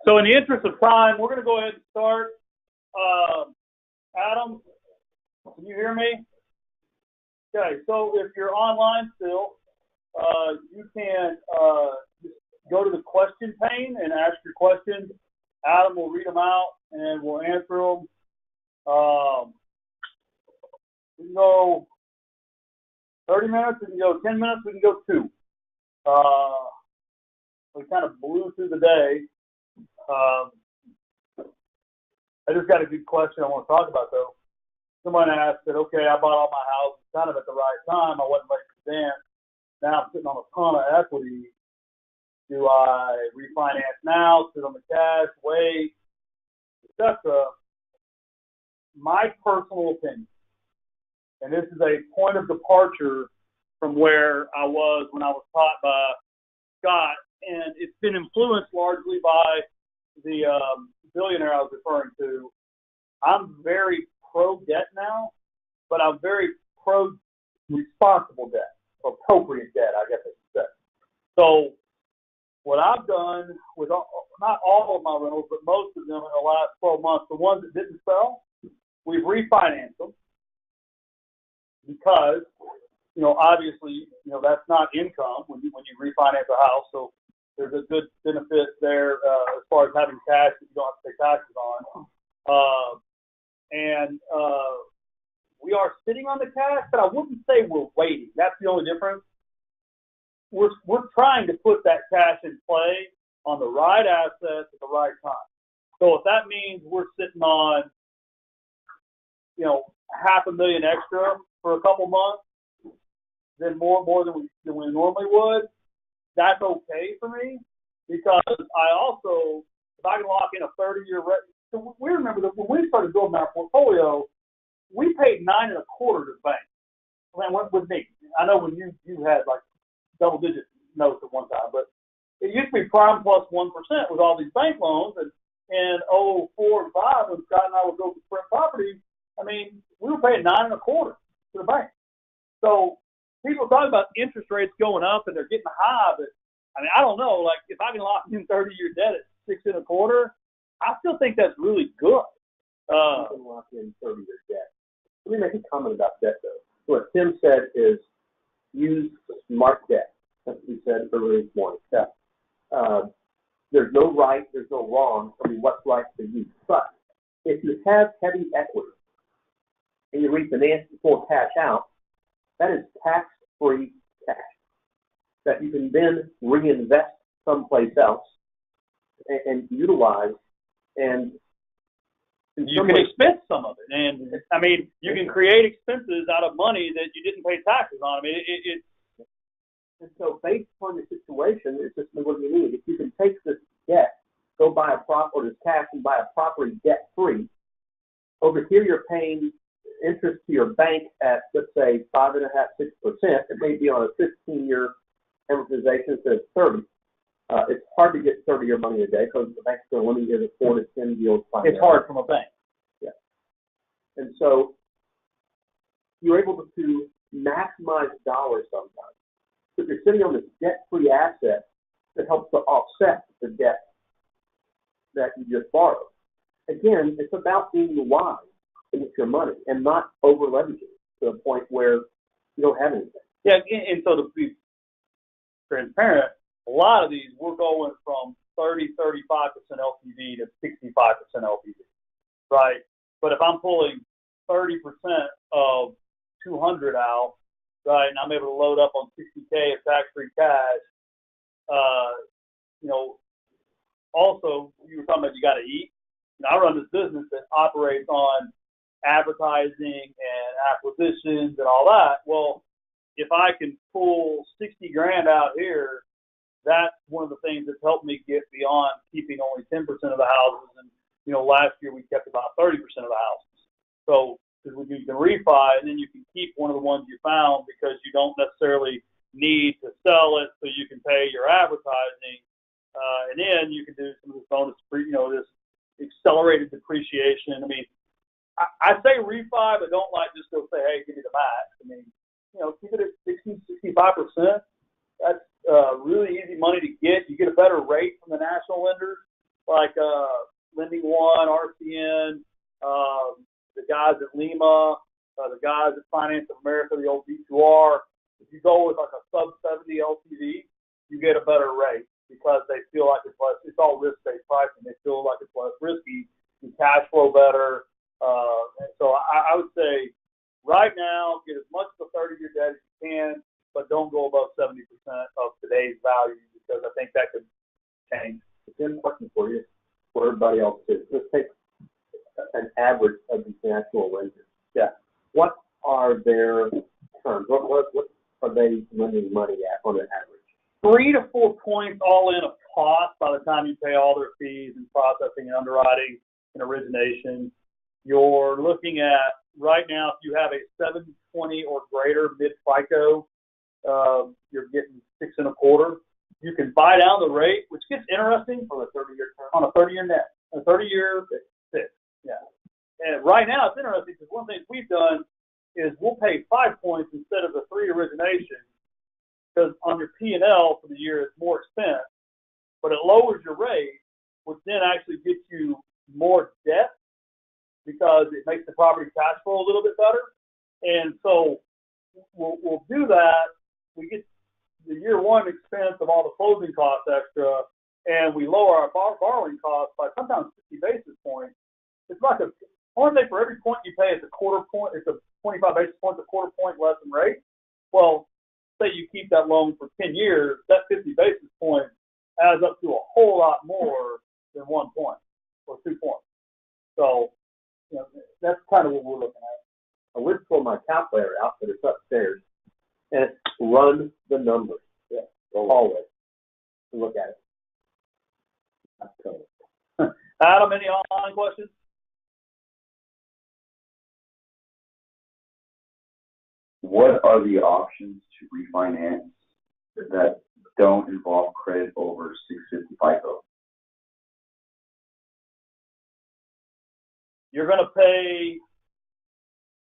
So in the interest of time, we're going to go ahead and start. Adam, can you hear me? Okay, so if you're online still, you can just go to the question pane and ask your questions. Adam will read them out and we'll answer them. We can go 30 minutes, we can go 10 minutes, we can go 2. We kind of blew through the day. I just got a good question I want to talk about, though. Someone asked that, okay, I bought all my houses kind of at the right time. I wasn't late to dance. Now I'm sitting on a ton of equity. Do I refinance now, sit on the cash, wait, etc.? My personal opinion, and this is a point of departure from where I was when I was taught by Scott, and it's been influenced largely by the billionaire I was referring to. I'm very pro-debt now, but I'm very pro-responsible debt, appropriate debt, I guess I should say. So what I've done with not all of my rentals, but most of them in the last 12 months, the ones that didn't sell, we've refinanced them because, obviously, that's not income when you refinance a house. So there's a good benefit there as far as having cash that you don't have to pay taxes on. And we are sitting on the cash, but I wouldn't say we're waiting. That's the only difference. We're trying to put that cash in play on the right assets at the right time. So if that means we're sitting on, $500,000 extra for a couple months, then more than we normally would, that's okay for me, because I also, if I can lock in a 30-year rate. So we remember that when we started building our portfolio, we paid 9.25% to the bank. I mean, with me, I know when you had like double-digit notes at one time, but it used to be prime plus 1% with all these bank loans. And in 04 and 05, when Scott and I would go to Sprint Property, I mean, we were paying 9.25% to the bank. So people talk about interest rates going up and they're getting high, but I mean, I don't know. Like, if I can lock in 30-year debt at 6.25%, I still think that's really good. You can lock in 30-year debt. Let me make a comment about debt, though. What Tim said is use smart debt. That's what he said earlier this morning. Yeah. There's no right, there's no wrong. I mean, what's right for you? But if you have heavy equity and you refinance before cash out, that is tax-free cash that you can then reinvest someplace else and utilize. And you can expense some of it. And, I mean, you can create expenses out of money that you didn't pay taxes on. I mean, and so based upon the situation, it's just what you need. If you can take this debt, go buy or this cash and buy a property debt-free, over here you're paying interest to your bank at, let's say, 5.5%, 6%. It may be on a 15-year amortization instead of 30. It's hard to get 30-year money a day because the bank's going to limit you to 4 to 10 yields. It's hard from a bank. Yeah. And so you're able to maximize dollars sometimes. So if you're sitting on this debt-free asset that helps to offset the debt that you just borrowed. Again, it's about being wise with your money and not over-leveraging to the point where you don't have anything. Yeah, and so to be transparent, a lot of these, we're going from 30, 35% LTV to 65% LTV, right? But if I'm pulling 30% of 200 out, right, and I'm able to load up on 60K of tax-free cash, also, you were talking about you got to eat. I run this business that operates on advertising and acquisitions and all that. Well, if I can pull 60 grand out here, that's one of the things that's helped me get beyond keeping only 10% of the houses. And, last year we kept about 30% of the houses. So, because you can refi and then you can keep one of the ones you found because you don't necessarily need to sell it so you can pay your advertising. And then you can do some of this bonus, this accelerated depreciation. I mean, I say refi, but don't just go say, hey, give me the max. I mean, keep it at 60, 65%. That's really easy money to get. You get a better rate from the national lenders. like Lending One, RCN, the guys at Lima, the guys at Finance of America, the old B2R. If you go with like a sub 70 LTV, you get a better rate because they feel like it's less. It's all risk-based pricing. They feel like it's less risky. You cash flow better. And so I would say right now, get as much of the 30-year debt as you can, but don't go above 70% of today's value because I think that could change. It's important for you, for everybody else too. Let's take an average of these national lenders. Yeah. What are their terms? What are they lending money at on an average? 3 to 4 points all in of cost by the time you pay all their fees and processing and underwriting and origination. You're looking at right now, if you have a 720 or greater mid FICO, you're getting 6 1/4. You can buy down the rate, which gets interesting On a 30-year term? on a 30-year net, a 30-year 6. Yeah. And right now it's interesting because one thing we've done is we'll pay 5 points instead of the 3 origination because on your P&L for the year it's more expense, but it lowers your rate, which then actually gets you more debt because it makes the property cash flow a little bit better. And so we'll do that. We get the year one expense of all the closing costs extra, and we lower our borrowing costs by sometimes 50 basis points. It's like I want to say for every point you pay, it's a quarter point. It's a 25 basis points, a quarter point less than rate. Well, say you keep that loan for 10 years, that 50 basis points adds up to a whole lot more than 1 point or 2 points. So, that's kind of what we're looking at. I would pull my calculator out, but it's upstairs, and it's run the numbers. Yeah. Always. Look at it. Adam, any online questions? What are the options to refinance that don't involve credit over 650 FICO? You're going to pay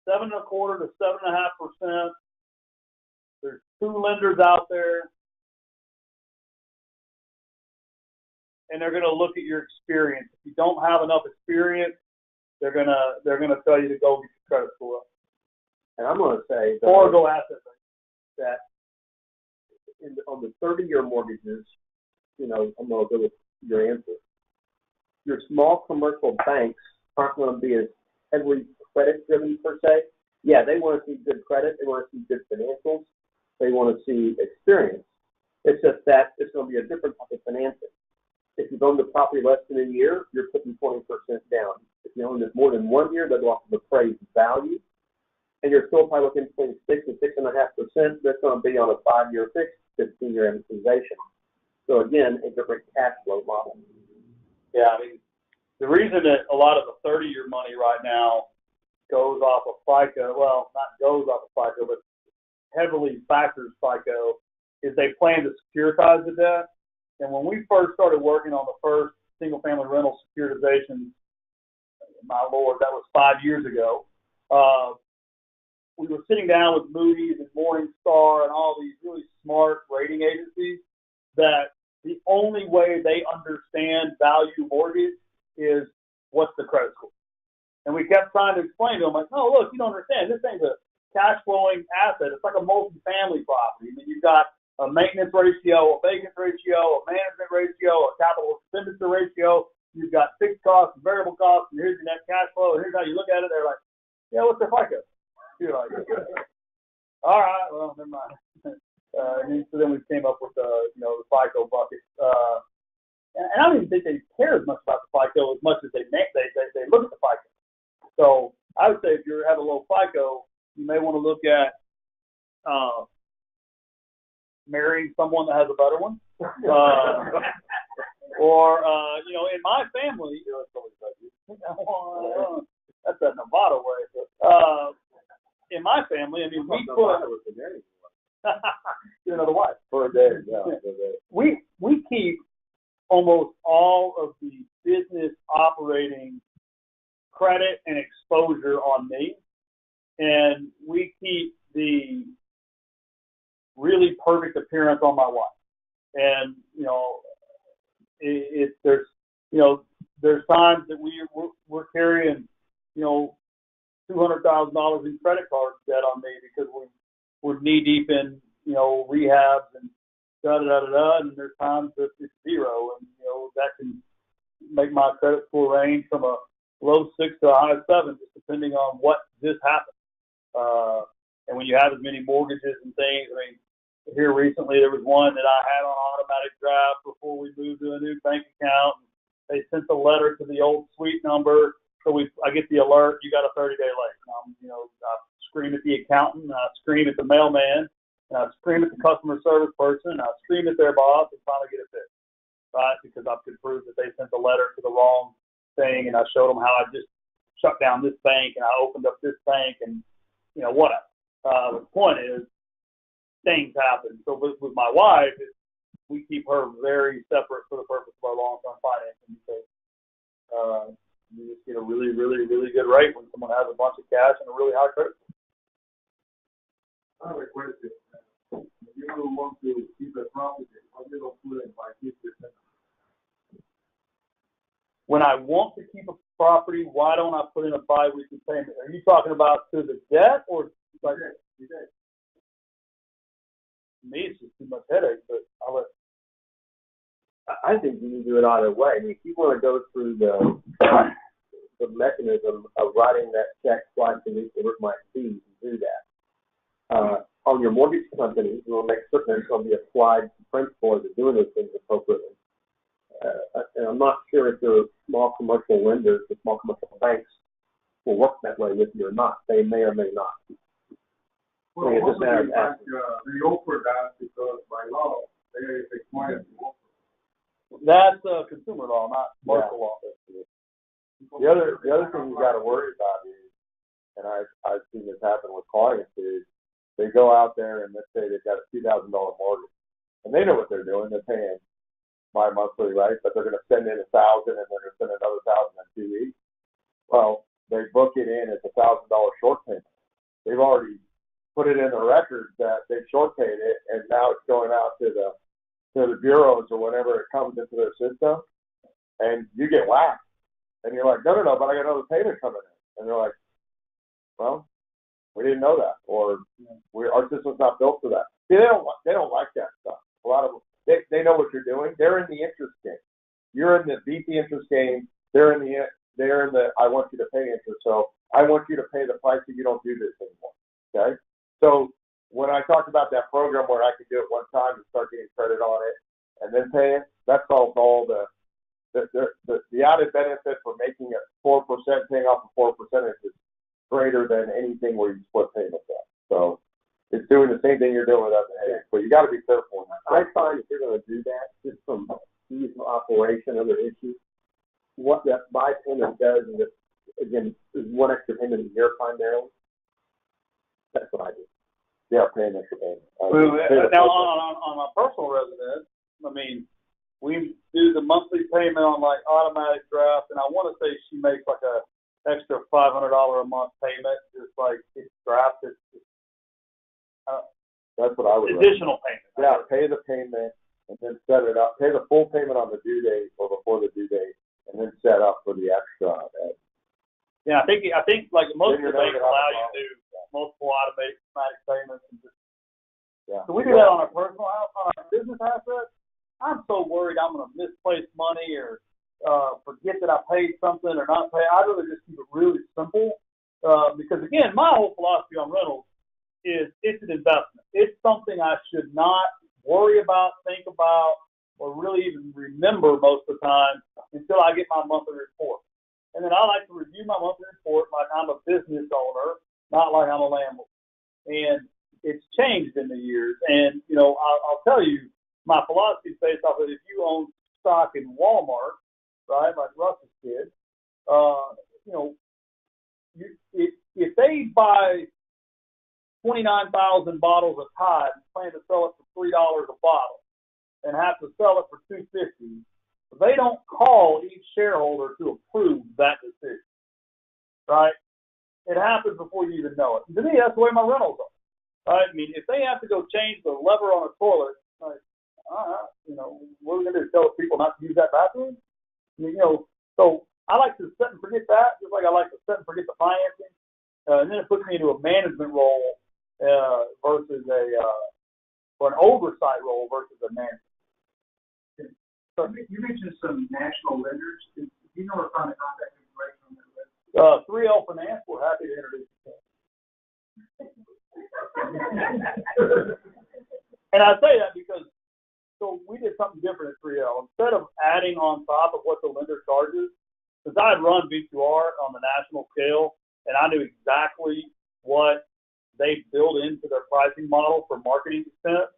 7 1/4 to 7.5%. There's 2 lenders out there, and they're going to look at your experience. If you don't have enough experience, they're going to tell you to go get your credit score up. And I'm going to say or go asset rate. That on the 30-year mortgages, I'm going to go with your answer. Your small commercial banks aren't going to be as heavily credit-driven per se. Yeah, they want to see good credit. They want to see good financials. They want to see experience. It's just that it's going to be a different type of financing. If you've owned the property less than a year, you're putting 20% down. If you own it more than 1 year, they go off of appraised value. And you're still probably looking between 6 and 6.5%. That's going to be on a 5-year fixed, 15-year amortization. So again, a different cash flow model. Yeah, I mean, the reason that a lot of the 30-year money right now goes off of FICO, well, not goes off of FICO, but heavily factors FICO, is they plan to securitize the debt. And when we first started working on the first single-family rental securitization, my Lord, that was 5 years ago, we were sitting down with Moody's and Morningstar and all these really smart rating agencies that the only way they understand value mortgage is what's the credit score. And we kept trying to explain to them, like, no, look, you don't understand. This thing's a cash flowing asset. It's like a multi-family property. I mean, you've got a maintenance ratio, a vacancy ratio, a management ratio, a capital expenditure ratio. You've got fixed costs and variable costs, and here's your net cash flow, and here's how you look at it. They're like, yeah, what's their FICO? You're like, all right, well, never mind. So then we came up with the FICO bucket. And I don't even think they care as much about the FICO as much as they look at the FICO. So I would say if you have a low FICO, you may want to look at marrying someone that has a better one. Or in my family, that's that Nevada way. In my family, I mean, we put another wife For a day, yeah. We keep almost all of the business operating credit and exposure on me, and we keep the really perfect appearance on my wife. And there's you know, there's times that we're carrying, you know, $200,000 in credit card debt on me because we're knee deep in, you know, rehabs and and there's times that it's zero, and you know that can make my credit score range from a low 6 to a high 7, just depending on what just happened. And when you have as many mortgages and things, I mean, here recently there was one that I had on automatic draft before we moved to a new bank account. They sent the letter to the old suite number, so I get the alert, you got a 30-day late. You know, I scream at the accountant, and I scream at the mailman, and I scream at the customer service person, and I scream at their boss, and finally get it fixed, right? Because I could prove that they sent the letter to the wrong thing, and I showed them how I just shut down this bank, and I opened up this bank, and, you know, whatever. The point is, things happen. So with my wife, we keep her very separate for the purpose of our long-term financing, because you just get a really, really, really good rate when someone has a bunch of cash and a really high credit score. I have a question. If you don't want to keep a property, why you don't put it by 50%? When I want to keep a property, why don't I put in a bi-weekly payment? Are you talking about to the debt or like You did. To me, it's just too much headache, but I'll let. I think you can do it either way. I mean, if you want to go through the mechanism of writing that check twice a week, whatever it might be, you can do that. On your mortgage company, you will make certain there's going to be applied principles of doing those things appropriately. And I'm not sure if your small commercial lenders, the small commercial banks, will work that way with you or not. They may or may not. Well, it doesn't matter. They offer that because by law, they are required to offer. That's consumer law, not commercial law. The other thing you got to worry about is, and I've seen this happen with clients, is they go out there and let's say they've got a $2,000 mortgage, and they know what they're doing. They're paying bi-monthly, right? But they're going to send in $1,000 and they're going to send another $1,000 in 2 weeks. Well, they book it in as $1,000 short payment. They've already put it in the record that they short paid it, and now it's going out to the bureaus or whatever it comes into their system, and you get whacked. And you're like, no, but I got another payment coming in. And they're like, well, we didn't know that, or our system's not built for that. See, they don't like that stuff. A lot of them, they know what you're doing. They're in the interest game. You're in the beat the interest game. They're in the I want you to pay interest. So I want you to pay the price so you don't do this anymore. Okay. So when I talked about that program where I could do it one time and start getting credit on it and then pay it, that solves all the added benefit for making it 4%, paying off a 4% is greater than anything where you split payments up. So it's doing the same thing you're doing without the headache, but you got to be careful. I find if you're going to do that, just from ease of operation, other issues, what that buy payment does is, again, is one extra payment a year primarily. That's what I do. Yeah, paying extra payment. Now, on my personal residence, I mean, we do the monthly payment on like automatic draft, and I want to say she makes like a extra $500 a month payment, just like it's drafted. That's what I would. Additional payment. Yeah, pay the payment and then set it up. Pay the full payment on the due date or before the due date, and then set up for the extra. Yeah, I think like most of the banks allow you to do multiple automatic payments. And just, yeah. So we do that on our personal house, on our business assets. I'm so worried I'm going to misplace money or forget that I paid something or not pay. I'd rather just keep it really simple because, again, my whole philosophy on rentals is it's an investment. It's something I should not worry about, think about, or really even remember most of the time until I get my monthly report. And then I like to review my monthly report like I'm a business owner, not like I'm a landlord. And it's changed in the years. And, you know, I'll tell you, my philosophy is based off of if you own stock in Walmart, right, like Russ's kid, you know, if they buy 29,000 bottles of Tide and plan to sell it for $3 a bottle and have to sell it for $2.50, they don't call each shareholder to approve that decision, right? It happens before you even know it. And to me, that's the way my rentals are. Right? I mean, if they have to go change the lever on a toilet, like, you know, what are we going to do? Tell people not to use that bathroom? You know, so I like to set and forget that, just like I like to set and forget the financing. And then it puts me into a management role versus or an oversight role versus a management. So you mentioned some national lenders. Do you know or find a contact information on that list? 3L Finance, we're happy to introduce you. And I say that because so we did something different at 3L. Instead of adding on top of what the lender charges, because I had run B2R on the national scale, and I knew exactly what they build into their pricing model for marketing expense.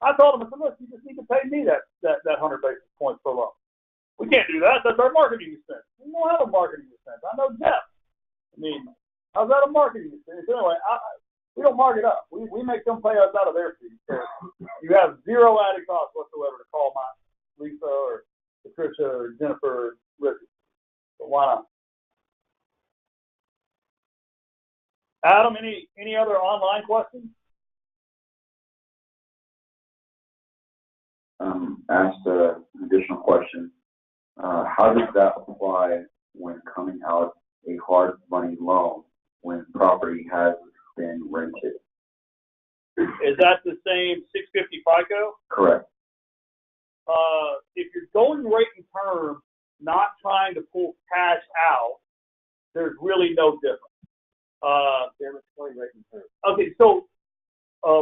I told them, I said, look, you just need to pay me that 100 basis points per loan. We can't do that. That's our marketing expense. We don't have a marketing expense. I know Jeff. I mean, how's that a marketing expense? Anyway, we don't mark it up. We make them pay us out of their fees. So you have zero added cost whatsoever to call my Lisa or Patricia or Jennifer or Ricky. So why not? Adam, any other online questions? Asked an additional question. How does that apply when coming out a hard money loan when property has been rented? Is that the same 650 FICO? Correct. If you're going rate and term, not trying to pull cash out, there's really no difference. Rate and term. Okay, so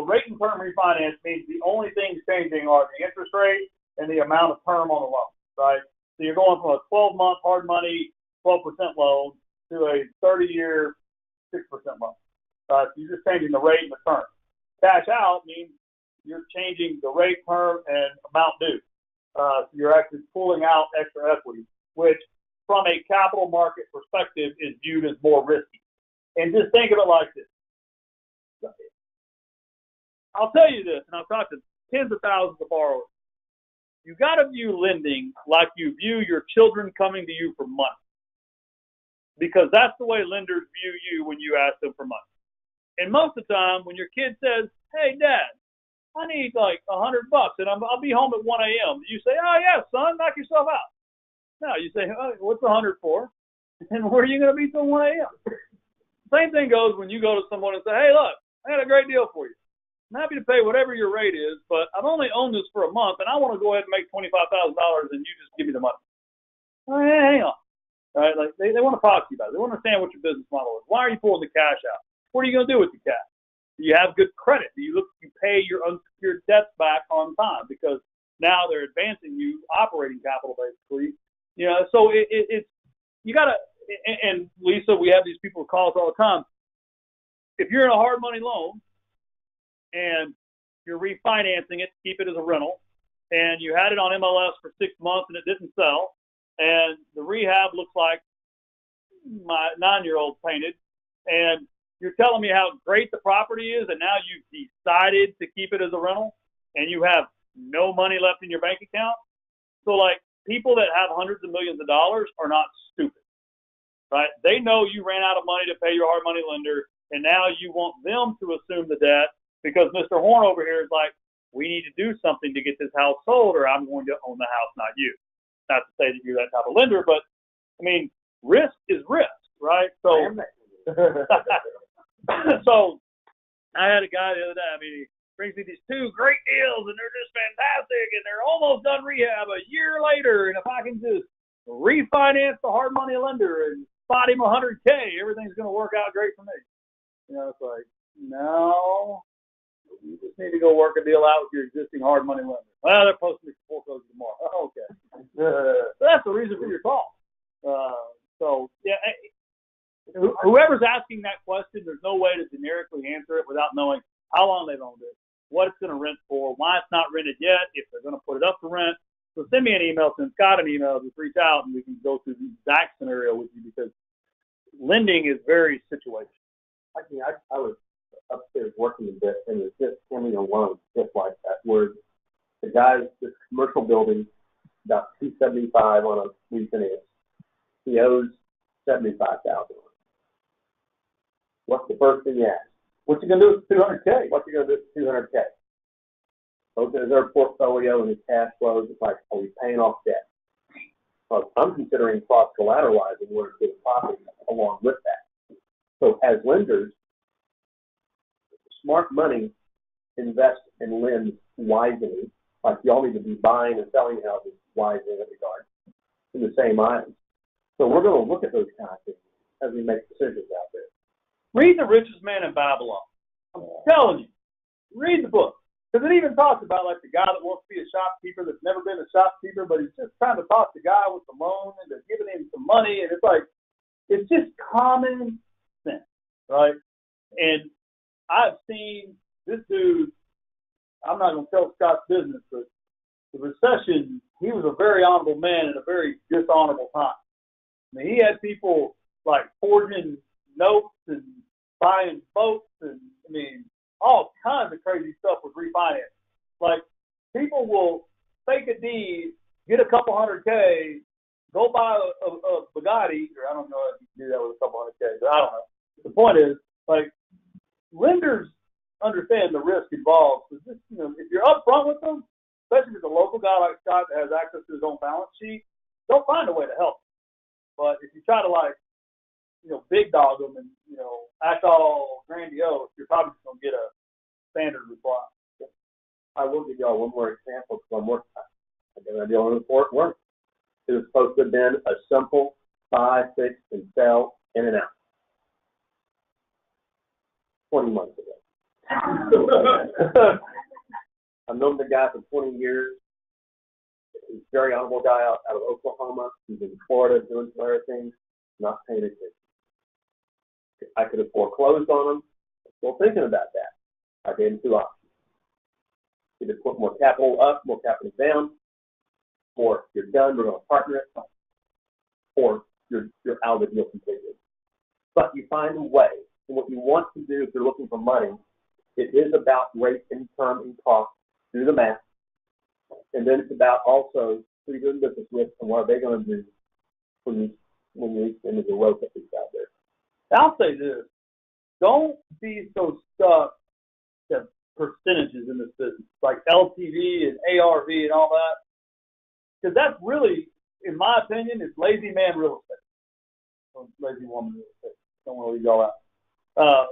rate and term refinance means the only things changing are the interest rate and the amount of term on the loan, right? So you're going from a 12-month hard money 12% loan to a 30-year 6% loan. So you're just changing the rate and the term. Cash out means you're changing the rate, term, and amount due. So you're actually pulling out extra equity, which from a capital market perspective is viewed as more risky. And just think of it like this. I'll tell you this, and I've talked to tens of thousands of borrowers. You got to view lending like you view your children coming to you for money, because that's the way lenders view you when you ask them for money. And most of the time, when your kid says, "Hey, Dad, I need like $100 and I'll be home at 1 a.m." You say, "Oh yeah, son, knock yourself out." No, you say, "Oh, what's 100 for? And where are you going to be till 1 a.m.?" Same thing goes when you go to someone and say, "Hey, look, I got a great deal for you. I'm happy to pay whatever your rate is, but I've only owned this for a month, and I want to go ahead and make $25,000, and you just give me the money." Oh, yeah, hang on. All right, like they want to talk to you about it. They want to understand what your business model is. Why are you pulling the cash out? What are you going to do with the cash? Do you have good credit? Do you pay your unsecured debts back on time? Because now they're advancing you operating capital, basically. You know, so it's you got to. And Lisa, we have these people call us all the time. If you're in a hard money loan and you're refinancing it to keep it as a rental, and you had it on MLS for 6 months and it didn't sell, and the rehab looks like my 9-year-old painted, and you're telling me how great the property is, and now you've decided to keep it as a rental, and you have no money left in your bank account. So, like, people that have hundreds of millions of dollars are not stupid, right? They know you ran out of money to pay your hard money lender, and now you want them to assume the debt because Mr. Horne over here is like, we need to do something to get this house sold, or I'm going to own the house, not you. Not to say that you're that type of lender, but, I mean, risk is risk, right? So, so I had a guy the other day, I mean, he brings me these 2 great deals, and they're just fantastic, and they're almost done rehab a year later, and if I can just refinance the hard money lender and spot him $100K, everything's going to work out great for me. You know, it's like, no, you just need to go work a deal out with your existing hard money lender. Well, they're supposed to be foreclosed tomorrow. Oh, okay. So that's the reason for your call. So, yeah, whoever's asking that question, there's no way to generically answer it without knowing how long they've owned it, what it's going to rent for, why it's not rented yet, if they're going to put it up for rent. So send me an email, send Scott an email, just reach out, and we can go through the exact scenario with you, because lending is very situational. I was upstairs working a bit, and there's just coming a loan just like that, where the guy's this commercial building, about $275 on a refinance. He owes $75,000. What's the first thing you ask? What you gonna do with $200K? What you gonna do with $200K? Both in their portfolio and his cash flows, it's like, are we paying off debt? I'm considering cross-collateralizing in order to get a property along with that. So as lenders, smart money invests and lends wisely. Like y'all need to be buying and selling houses wisely in that regard, in the same items. So we're going to look at those kind of things as we make decisions out there. Read The Richest Man in Babylon. I'm telling you, read the book. Because it even talks about, like, the guy that wants to be a shopkeeper that's never been a shopkeeper, but he's just trying to talk the guy with the loan and they're giving him some money. And it's like, it's just common sense, right? And I've seen this dude, I'm not going to tell Scott's business, but the recession, he was a very honorable man in a very dishonorable time. I mean, he had people, like, forging notes and buying boats and, I mean, all kinds of crazy stuff with refinance. Like, people will fake a deed, get a couple $100K, go buy a Bugatti, or I don't know if you can do that with a couple $100K, but I don't know. The point is, like, lenders understand the risk involved. So just, you know, if you're upfront with them, especially if it's a local guy like Scott that has access to his own balance sheet, they'll find a way to help. But if you try to, like, you know, big dog them and, you know, act all grandiose, you're probably just going to get a standard reply. I will give y'all one more example because I'm working on it. I'm dealing with Fort Worth. It was supposed to have been a simple buy, fix, and sell in and out. 20 months ago. I've known the guy for 20 years. He's a very honorable guy out of Oklahoma. He's in Florida doing some other things, not paying attention. I could have foreclosed on him. I'm still thinking about that. I gave him two options. Either put more capital up, more capital down, or you're done, we're going to partner it, or you're out of the deal completely. But you find a way. And what you want to do if you're looking for money, it is about rate and term and cost. Do the math. And then it's about also who you're doing business with and what are they going to do when you reach the end of the road that is out there. I'll say this. Don't be so stuck to percentages in this business, like LTV and ARV and all that. Because that's really, in my opinion, is lazy man real estate. Or lazy woman real estate. Don't want to leave y'all out.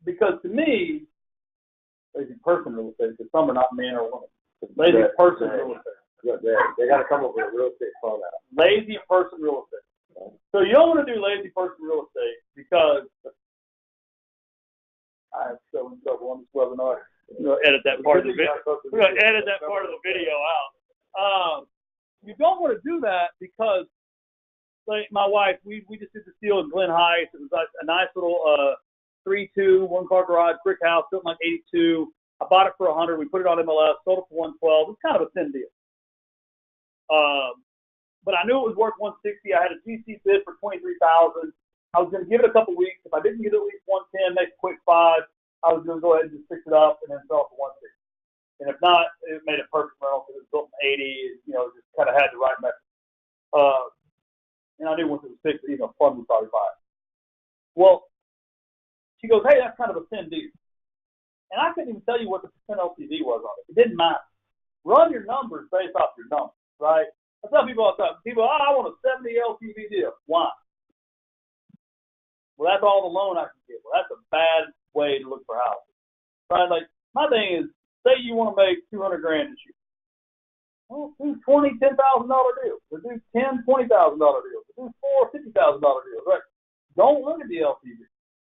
Because to me, lazy person real estate, because some are not men or women. Lazy person real estate. They got to come up with a real estate phone out. Lazy person real estate. So you don't want to do lazy person real estate because I'm so in trouble on this webinar. We're going to edit that part of the video. We're going to edit that part of the video out. You don't want to do that because, like my wife, we just did the deal in Glen Heights. It was like a nice little 3-2 one-car garage brick house built in like '82. I bought it for $100. We put it on MLS, sold it for $112. It's kind of a thin deal. But I knew it was worth $160. I had a GC bid for $23,000. I was going to give it a couple weeks. If I didn't get at least $110, make a quick $5, I was going to go ahead and just fix it up and then sell it for $160. And if not, it made a perfect rental because it was built in '80. You know, just kind of had the right method. And I knew once it was fixed, you know, fun would probably buy it. Well, she goes, hey, that's kind of a thin deal. And I couldn't even tell you what the percent LTV was on it. It didn't matter. Run your numbers based off your numbers, right? I tell people all the time, I want a 70 LTV deal. Why? Well, that's all the loan I can get. Well, that's a bad way to look for houses. Right? Like, my thing is, say you want to make $200,000 this year. Well, do $20,000, $10,000 deals. Or do $10,000, $20,000 deals. Or do $4,000, $50,000 deals. Right? Don't look at the LTV.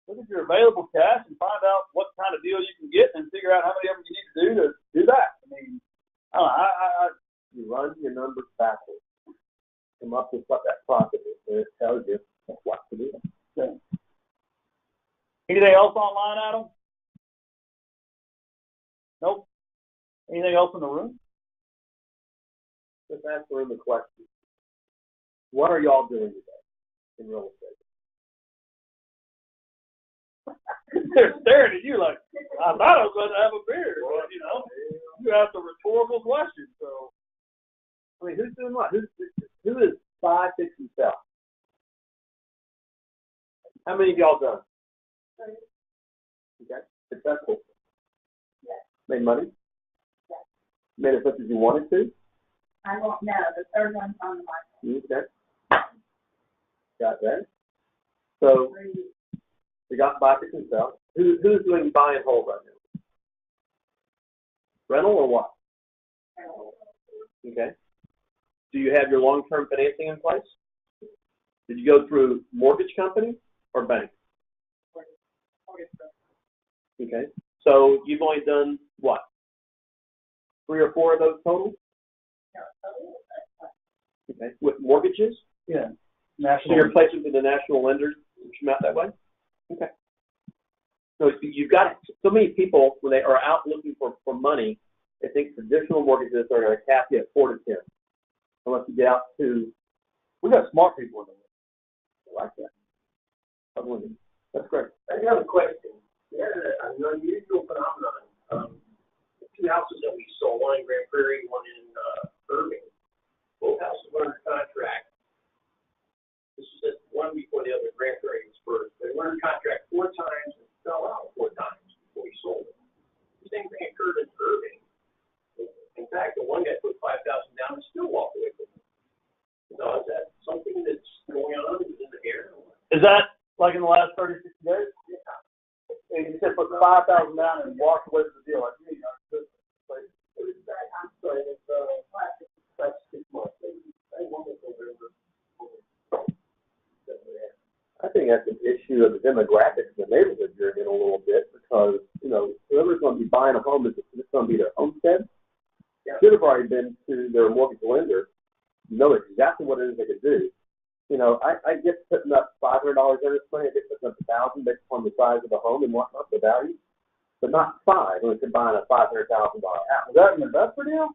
Look at your available cash and find out what kind of deal you can get and figure out how many of them you need to do that. I mean, you run your numbers backwards, come up with what that profit is, and it tells you what to do. Okay. Anything else online, Adam? Nope. Anything else in the room? Just ask the room a question. What are y'all doing today in real estate? They're staring at you like, I thought I was going to have a beer. But, you know, you asked a rhetorical question. So, I mean, who's doing what? Who is buy, fix, and sell? How many of y'all done? Okay. Successful? Yes. Made money? Yes. Made as much as you wanted to? I won't know. The third one's on the market. Okay. Got that. So, we got buy, fix, and sell. Who's doing buy and hold right now? Rental or what? Okay. Do you have your long-term financing in place? Did you go through mortgage company or bank? Okay. So you've only done what? 3 or 4 of those total? Okay. With mortgages? Yeah. So National. you're placing with the national lenders, which come out that way? Okay. So you've got so many people, when they are out looking for money, they think traditional mortgages are going to cap you at 4 to 10. Unless you get out to, We got smart people in there. I like that. That's great. I have a question. There's an unusual phenomenon. The 2 houses that we sold, one in Grand Prairie, one in Irving. Both houses were under contract. This is just one before the other. Grand Prairie was first. They were under contract 4 times and fell out 4 times before we sold them. The same thing occurred in Irving. In fact, the one guy put $5,000 down and still walked away from it. So is that something that's going on in the air? Is that like in the last 36 days? Yeah. And you said put 5,000 down and walked away from the deal. Like, you know, I'm sorry, it's that's 6 months. I want to go over. I think that's an issue of the demographics of the neighborhood you're in a little bit because, you know, whoever's going to be buying a home, it's going to be their homestead. Should have already been to their mortgage lender, know exactly what it is they could do. You know, I get putting up $500 earnest money, I get putting up $1,000 based upon the size of the home and whatnot, the value, but not 5 when it's buying a $500,000 house. is that an investor deal?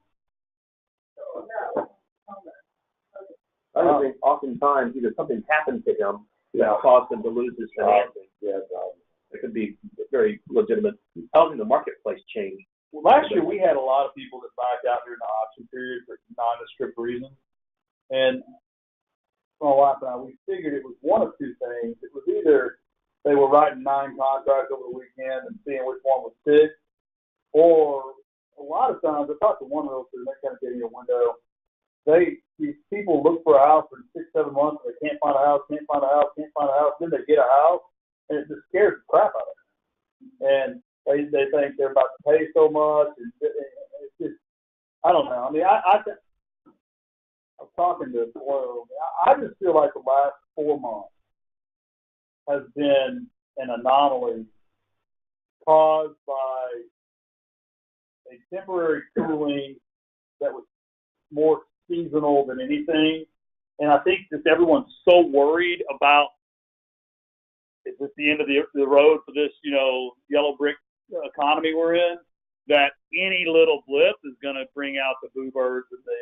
I don't think oftentimes either something happened to him that caused him to lose his financing. It could be very legitimate. I don't think the marketplace changed. Well, last year we had a lot of people that backed out during the auction period for nondescript reasons. And my wife and I, we figured it was one of 2 things. It was either they were writing 9 contracts over the weekend and seeing which one would stick, or a lot of times, I talked to one realtor and they kind of gave me a window. These people look for a house for 6, 7 months and they can't find a house, then they get a house, and it just scares the crap out of them. And they think they're about to pay so much, and it's just, I don't know. I mean, I'm talking to Boyle. I just feel like the last 4 months has been an anomaly caused by a temporary cooling that was more seasonal than anything. And I think just everyone's so worried about, is this the end of the road for this, you know, yellow brick economy we're in, that any little blip is going to bring out the boo birds and the